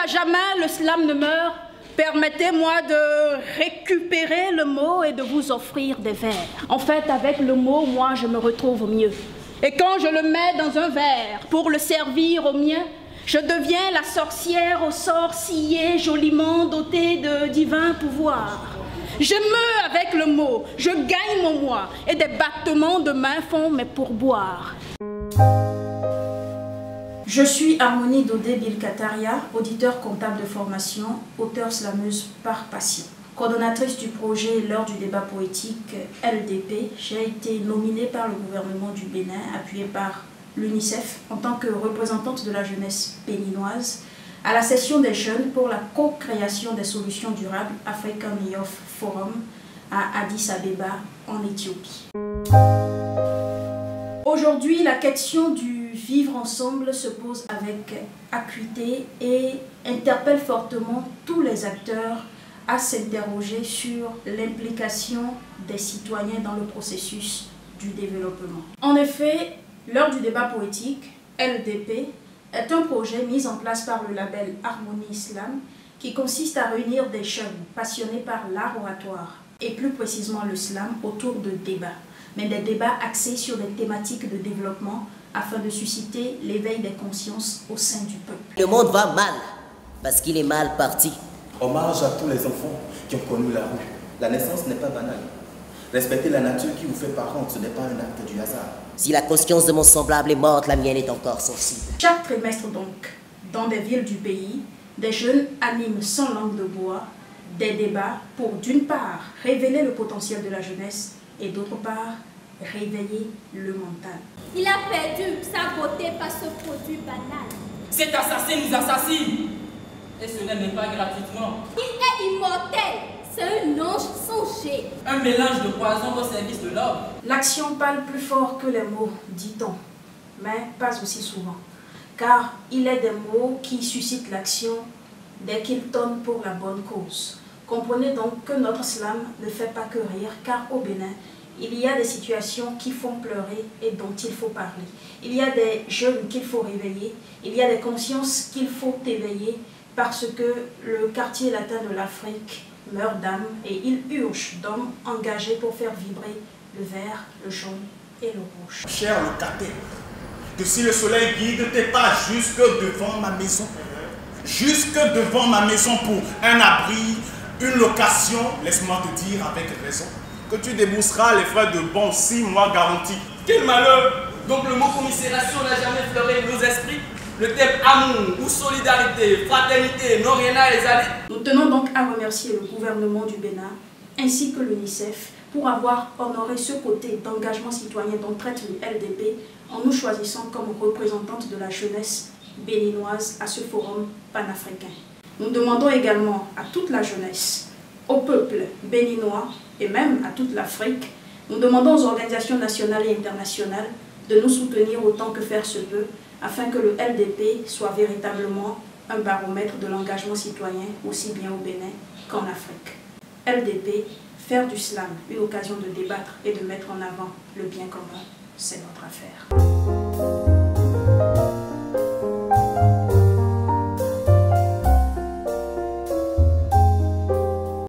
jamais le slam ne meurt, permettez-moi de récupérer le mot et de vous offrir des vers. En fait, avec le mot, moi, je me retrouve mieux. Et quand je le mets dans un verre pour le servir au mien, je deviens la sorcière au sort scié, joliment dotée de divins pouvoirs. Je meus avec le mot, je gagne mon moi, et des battements de main font mes pourboires. Je suis Harmonie Dodé Bilkataria, auditeur comptable de formation, auteure slameuse par passion. Coordonnatrice du projet lors du débat poétique LDP, j'ai été nominée par le gouvernement du Bénin, appuyée par l'UNICEF, en tant que représentante de la jeunesse béninoise, à la session des jeunes pour la co-création des solutions durables African Youth Forum à Addis Abeba, en Éthiopie. Aujourd'hui, la question du vivre ensemble se pose avec acuité et interpelle fortement tous les acteurs à s'interroger sur l'implication des citoyens dans le processus du développement. En effet, l'heure du débat poétique, LDP, est un projet mis en place par le label Harmonie Islam qui consiste à réunir des jeunes passionnés par l'art oratoire et plus précisément le slam autour de débats, mais des débats axés sur des thématiques de développement afin de susciter l'éveil des consciences au sein du peuple. Le monde va mal parce qu'il est mal parti. Hommage à tous les enfants qui ont connu la rue. La naissance n'est pas banale. Respecter la nature qui vous fait parent, ce n'est pas un acte du hasard. Si la conscience de mon semblable est morte, la mienne est encore sensible. Chaque trimestre donc, dans des villes du pays, des jeunes animent sans langue de bois des débats pour d'une part révéler le potentiel de la jeunesse et d'autre part réveiller le mental. Il a perdu sa beauté par ce produit banal. Cet assassin nous assassine. Et ce n'est même pas gratuitement. Il est immortel. C'est un ange songé. Un mélange de poison au service de l'homme. L'action parle plus fort que les mots, dit-on, mais pas aussi souvent. Car il est des mots qui suscitent l'action dès qu'ils tonnent pour la bonne cause. Comprenez donc que notre slam ne fait pas que rire, car au Bénin, il y a des situations qui font pleurer et dont il faut parler. Il y a des jeunes qu'il faut réveiller, il y a des consciences qu'il faut éveiller, parce que le quartier latin de l'Afrique meurt d'âme et il urge d'hommes engagés pour faire vibrer le vert, le jaune et le rouge. Cher locataire, que si le soleil guide tes pas jusque devant ma maison, pour un abri, une location, laisse-moi te dire avec raison que tu débourseras les frais de bon 6 mois garantis. Quel malheur! Donc le mot commisération n'a jamais fleuré nos esprits. Le thème amour ou solidarité, fraternité, n'ont rien à les aller. Nous tenons donc à remercier le gouvernement du Bénin ainsi que l'UNICEF pour avoir honoré ce côté d'engagement citoyen dont traite le LDP en nous choisissant comme représentante de la jeunesse béninoise à ce forum panafricain. Nous demandons également à toute la jeunesse, au peuple béninois et même à toute l'Afrique, nous demandons aux organisations nationales et internationales de nous soutenir autant que faire se peut afin que le LDP soit véritablement un baromètre de l'engagement citoyen aussi bien au Bénin qu'en Afrique. LDP, faire du slam une occasion de débattre et de mettre en avant le bien commun, c'est notre affaire.